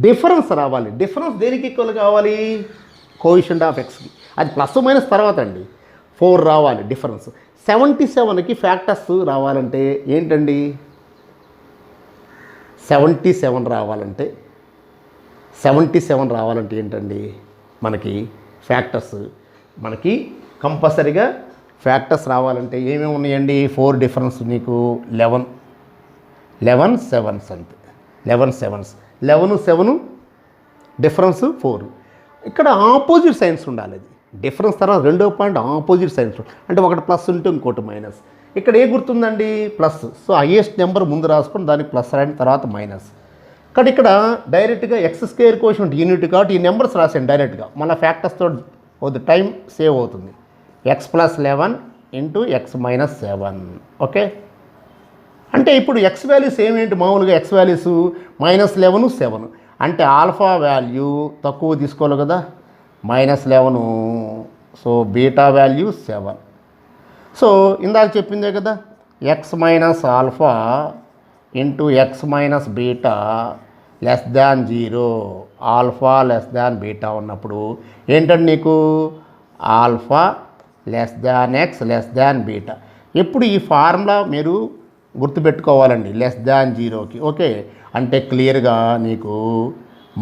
డిఫరెన్స్ రావాలి. డిఫరెన్స్ దేనికి ఈక్వల్ కావాలి, కోఎఫిషియంట్ ఆఫ్ ఎక్స్కి. అది ± తర్వాత అండి 4 రావాలి డిఫరెన్స్. 77కి ఫ్యాక్టర్స్ రావాలంటే ఏంటండి, 77 రావాలంటే ఏంటండి, మనకి ఫ్యాక్టర్స్ మనకి కంపల్సరీగా ఫ్యాక్టర్స్ రావాలంటే ఏమేమి ఉన్నాయండి, 4 డిఫరెన్స్ నీకు 11 7s అంతే. 11 7 డిఫరెన్స్ 4. ఇక్కడ ఆపోజిట్ సైన్స్ ఉండాలి. అది డిఫరెన్స్ తర్వాత రెండో పాయింట్ ఆపోజిట్ సైన్స్, అంటే ఒకటి ప్లస్ ఉంటే ఇంకోటి మైనస్. ఇక్కడ ఏ గుర్తుందండి? ప్లస్. సో హైయెస్ట్ నెంబర్ ముందు రాసుకొని దానికి ప్లస్ రాయండి, తర్వాత మైనస్. కాబట్టి ఇక్కడ డైరెక్ట్గా ఎక్స్ స్క్వేర్ కోషంట్ యూనిట్ కాబట్టి ఈ నెంబర్స్ రాసాను డైరెక్ట్గా, మళ్ళీ ఫ్యాక్టర్స్తో వద్దు, టైం సేవ్ అవుతుంది. X plus 11 into X minus 7. Okay, అంటే ఇప్పుడు ఎక్స్ వాల్యూస్ ఏమేంటి? మామూలుగా ఎక్స్ వాల్యూస్ -11 7, అంటే ఆల్ఫా వాల్యూ తక్కువ తీసుకోవాలి కదా, -11. So beta value 7. సో ఇందాక చెప్పిందే కదా, X minus alpha into X minus beta <0, alpha beta ఉన్నప్పుడు ఏంటంటే నీకు ఆల్ఫా ఎక్స్ బీటా. ఎప్పుడు ఈ ఫార్ములా మీరు గుర్తుపెట్టుకోవాలండి, <0కి. ఓకే, అంటే క్లియర్గా నీకు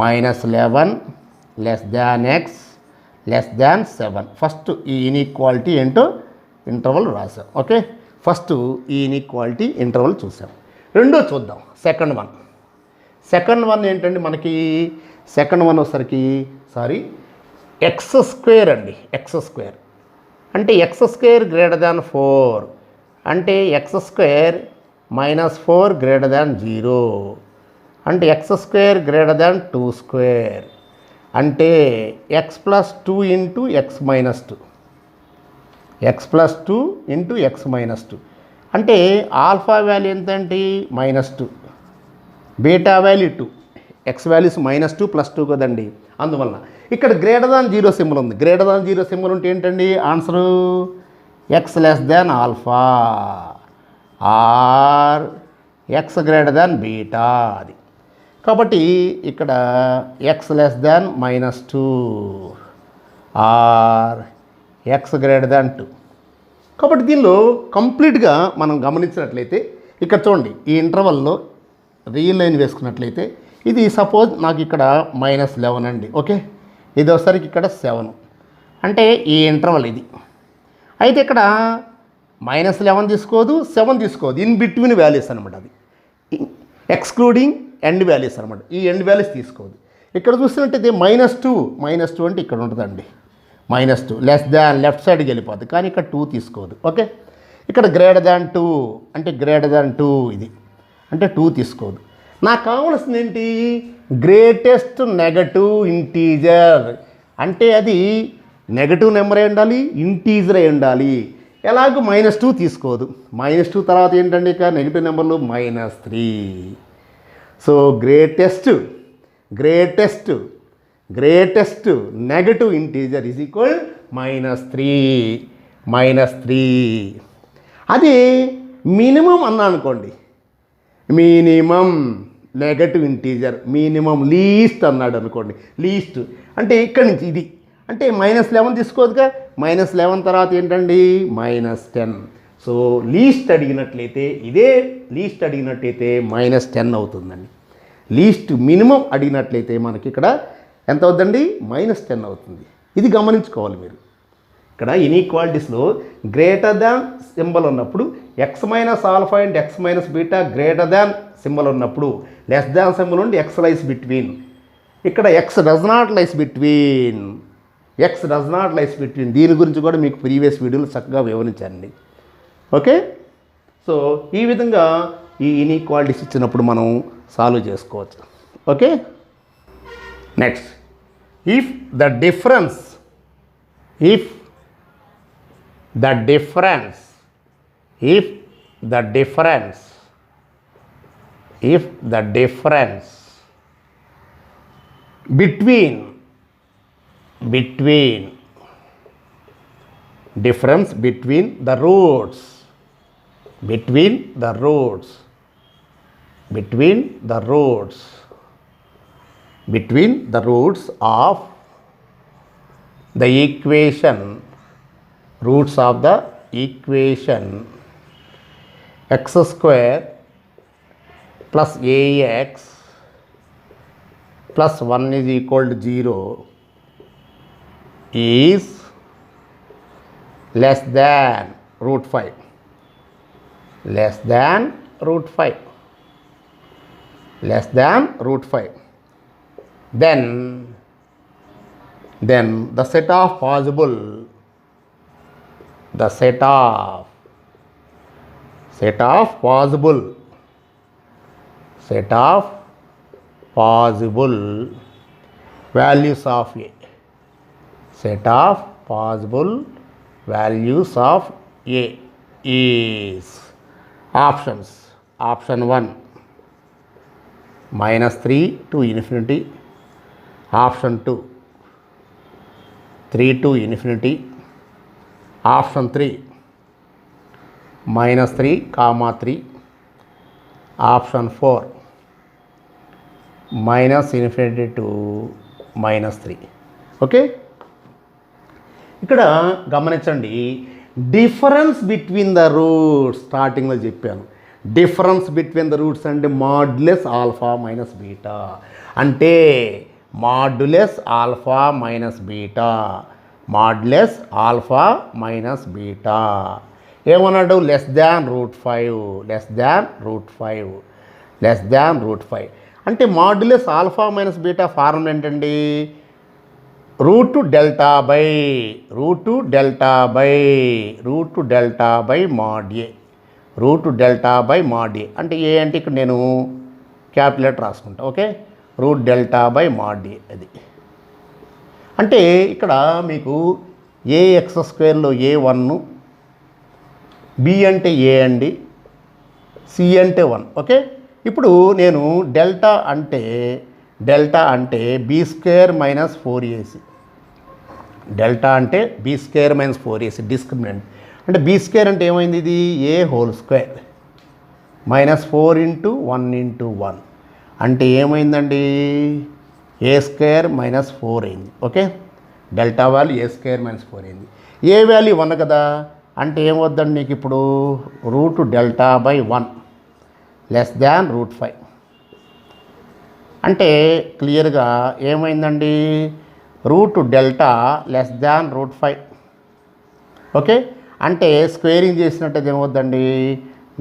-11 ఎక్స్ <7. ఫస్ట్ ఈ ఇన్ఈక్వాలిటీ ఏంటో ఇంటర్వల్ రాసాం. ఓకే, ఫస్ట్ ఈ ఇన్ఈక్వాలిటీ ఇంటర్వల్ చూసాం. రెండో చూద్దాం, సెకండ్ వన్ ఏంటండి మనకి? సెకండ్ వన్ వచ్చేసరికి ఎక్స్ స్క్వేర్ అండి. ఎక్స్ స్క్వేర్ అంటే ఎక్స్ స్క్వేర్ <4, అంటే ఎక్స్ స్క్వేర్ -4 0, అంటే ఎక్స్ స్క్వేర్ <2 స్క్వేర్, అంటే X plus 2 into X minus 2, X plus 2 into X minus 2. అంటే ఆల్ఫా వాల్యూ ఎంతంటే -2, బీటా వాల్యూ 2, ఎక్స్ వాల్యూస్ -2 +2 కదండి. అందువలన ఇక్కడ <0 సింబల్ ఉంది. <0 సింబల్ ఉంటే ఏంటండి answer? X alpha or X beta. అది కాబట్టి ఇక్కడ ఎక్స్ -2 ఆర్ ఎక్స్ 2. కాబట్టి దీనిలో కంప్లీట్గా మనం గమనించినట్లయితే ఇక్కడ చూడండి, ఈ ఇంటర్వల్లో రియల్ లైన్ వేసుకున్నట్లయితే ఇది సపోజ్ నాకు ఇక్కడ -11 అండి. ఓకే, ఇది ఒకసారికి ఇక్కడ 7, అంటే ఈ ఇంటర్వల్ ఇది. అయితే ఇక్కడ -11 తీసుకోదు, 7 తీసుకోదు, ఇన్ బిట్వీన్ వాల్యూస్ అనమాట. అది ఎక్స్క్లూడింగ్ ఎండ్ వాల్యూస్ అనమాట. ఈ ఎండ్ వాల్యూస్ తీసుకోదు. ఇక్కడ చూసినట్టయితే -2 అంటే ఇక్కడ ఉంటుందండి. -2 లెఫ్ట్ సైడ్కి వెళ్ళిపోతుంది, కానీ ఇక్కడ 2 తీసుకోదు. ఓకే, ఇక్కడ <2 అంటే <2 ఇది, అంటే 2 తీసుకోదు. నాకు కావాల్సింది ఏంటి? గ్రేటెస్ట్ నెగటివ్ ఇంటీజర్, అంటే అది నెగటివ్ నెంబర్ అయి ఉండాలి, ఇంటీజర్ అయి ఉండాలి. ఎలాగో -2 తీసుకోదు. -2 తర్వాత ఏంటంటే ఇక నెగిటివ్ నెంబర్లు -3. So greatest negative integer is equal -3. అది మినిమం అన్నా అనుకోండి, minimum negative integer minimum least అన్నాడు అనుకోండి. లీస్ట్ అంటే ఇక్కడి నుంచి ఇది, అంటే -11 తీసుకోదుగా, -11 తర్వాత ఏంటండి -10. సో లీస్ట్ అడిగినట్లయితే ఇదే లీస్ట్ అడిగినట్లయితే -10 అవుతుందండి. లీస్ట్ మినిమం అడిగినట్లయితే మనకి ఇక్కడ ఎంత అవుతుందండి? -10 అవుతుంది. ఇది గమనించుకోవాలి మీరు. ఇక్కడ ఇన్ఈక్వాలిటీస్లో గ్రేటర్ దాన్ సింబల్ ఉన్నప్పుడు X minus alpha and X minus beta greater than symbol ఉన్నప్పుడు లెస్ దాన్ సింబల్ ఉండి ఎక్స్ లైస్ బిట్వీన్. ఇక్కడ X does not lies between. దీని గురించి కూడా మీకు ప్రీవియస్ వీడియోలు చక్కగా వివరించండి. ఓకే, సో ఈ విధంగా ఈ ఇన్ఈక్వాలిటీస్ ఇచ్చినప్పుడు మనం సాల్వ్ చేసుకోవచ్చు. Okay, next, if the difference between the roots of the equation, roots of the equation x square plus ax plus 1 is equal to 0 is less than √5. Then then the set of possible values of a is options. Option 1 -3 to infinity, option 2 3 to infinity, option 3 -3, 3, option 4 -infinity to -3. Okay, ఇక్కడ గమనించండి, difference between the roots స్టార్టింగ్లో చెప్పాను. Difference between the roots అంటే modulus alpha minus beta, అంటే modulus alpha minus beta ఏమన్నాడు? Less than root five. అంటే modulus alpha minus beta formula ఏంటండి? Root delta by mod a. అంటే ఏ అంటే ఇక్కడ నేను క్యాల్కులేటర్ రాసుకుంటా. Okay, root delta by mod a. అది అంటే ఇక్కడ మీకు ఏఎక్స్ స్క్వేర్లో ఏ1, బి అంటే ఏ అండి, సి అంటే 1. ఓకే, ఇప్పుడు నేను డెల్టా అంటే b square minus 4ac. Delta అంటే b square minus 4ac discriminant. అంటే బీ స్క్వేర్ అంటే ఏమైంది? ఇది ఏ హోల్ స్క్వేర్ -4 × 1 × 1 అంటే ఏమైందండి? ఏ స్క్వేర్ మైనస్ 4 అయింది. ఓకే, డెల్టా వాల్యూ ఏ స్క్వేర్ మైనస్ 4 అయింది. ఏ వాల్యూ 1 కదా, అంటే ఏమవుద్దండి నీకు ఇప్పుడు? Root delta by 1 less than root 5. అంటే క్లియర్గా ఏమైందండి? Root delta less than root 5. Okay, అంటే స్క్వేరింగ్ చేసినట్టయితే ఏమవుద్దండి?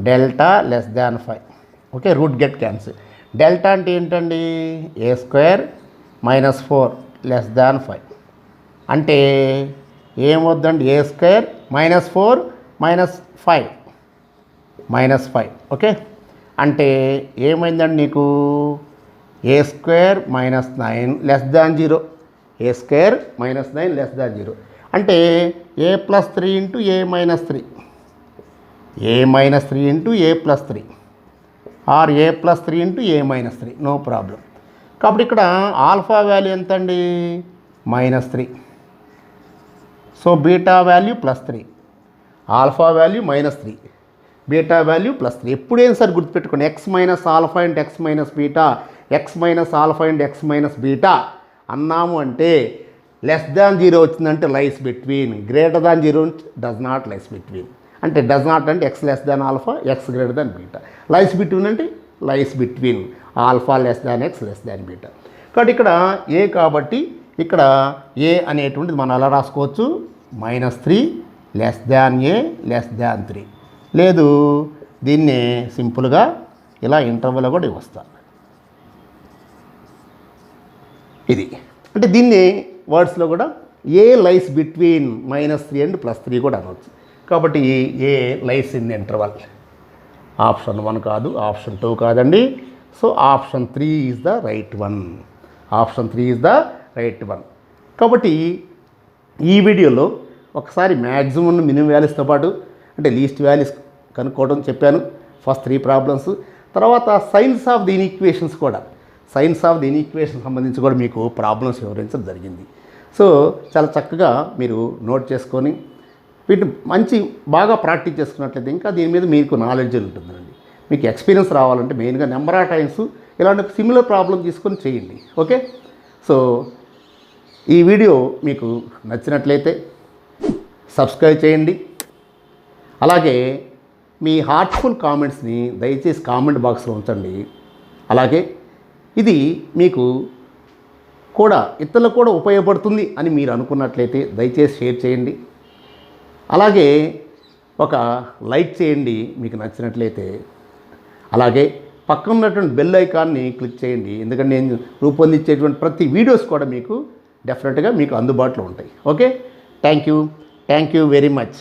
Delta less than 5. Okay, root get cancel. Delta అంటే ఏంటండి? A square minus 4 less than 5. అంటే ఏమవుద్దండి? ఏ స్క్వేర్ -4 -5. ఓకే, అంటే ఏమైందండి నీకు? ఏ స్క్వేర్ -9 లెస్ దాన్ 0. ఏ స్క్వేర్ -9 లెస్ దాన్ 0 అంటే a + 3 × a - 3, a - 3 × a + 3 or a + 3 × a - 3, no problem. కాబట్టి ఇక్కడ ఆల్ఫా వాల్యూ ఎంత అండి? -3. So beta value +3, alpha value -3, beta value +3. ఎప్పుడైనా సరే గుర్తుపెట్టుకోండి, x - ఆల్ఫా × x - బీటా, x - ఆల్ఫా × x - బీటా అన్నాము అంటే లెస్ దాన్ 0 వచ్చిందంటే lies between, greater than 0 does not lies between. అంటే డస్ నాట్ అంటే x less than alpha, x greater than beta. Lies between అంటే lies between alpha less than x less than beta. కాబట్టి ఇక్కడ ఏ, కాబట్టి ఇక్కడ ఏ అనేటువంటిది మనం అలా రాసుకోవచ్చు, -3 లెస్ దాన్ ఏ లెస్ దాన్ 3. లేదు, దీన్ని సింపుల్గా ఇలా ఇంటర్వెల్ కూడా వస్తాను. ఇది అంటే దీన్ని వర్డ్స్లో కూడా ఏ లైస్ బిట్వీన్ -3 అండ్ +3 కూడా అనవచ్చు. కాబట్టి ఏ లైస్ ఇన్ ఇంటర్వల్. ఆప్షన్ 1 కాదు, ఆప్షన్ 2 కాదండి. So option 3 is the right one. కాబట్టి ఈ వీడియోలో ఒకసారి మ్యాక్సిమం మినిమం వాల్యూస్తో పాటు అంటే లీస్ట్ వాల్యూస్ కనుక్కోవడం చెప్పాను. ఫస్ట్ 3 ప్రాబ్లమ్స్, తర్వాత సైన్స్ ఆఫ్ ది ఇన్ఈక్వేషన్స్ కూడా, సంబంధించి కూడా మీకు ప్రాబ్లమ్స్ వివరించడం జరిగింది. సో చాలా చక్కగా మీరు నోట్ చేసుకొని వీటిని బాగా ప్రాక్టీస్ చేసుకున్నట్లయితే ఇంకా దీని మీద మీకు నాలెడ్జ్ ఉంటుందండి. మీకు ఎక్స్పీరియన్స్ రావాలంటే మెయిన్గా నెంబర్ ఆఫ్ టైమ్స్ ఇలాంటి సిమిలర్ ప్రాబ్లం తీసుకొని చేయండి. ఓకే, సో ఈ వీడియో మీకు నచ్చినట్లయితే సబ్స్క్రైబ్ చేయండి. అలాగే మీ హార్ట్ఫుల్ కామెంట్స్ని దయచేసి కామెంట్ బాక్స్లో ఉంచండి. అలాగే ఇది మీకు కూడా ఇతరులకు కూడా ఉపయోగపడుతుంది అని మీరు అనుకున్నట్లయితే దయచేసి షేర్ చేయండి. అలాగే ఒక లైక్ చేయండి మీకు నచ్చినట్లయితే. అలాగే పక్కన ఉన్నటువంటి బెల్ ఐకాన్ని క్లిక్ చేయండి, ఎందుకంటే నేను రూపొందించేటువంటి ప్రతి వీడియోస్ కూడా మీకు డెఫినెట్గా మీకు అందుబాటులో ఉంటాయి. Okay, thank you very much.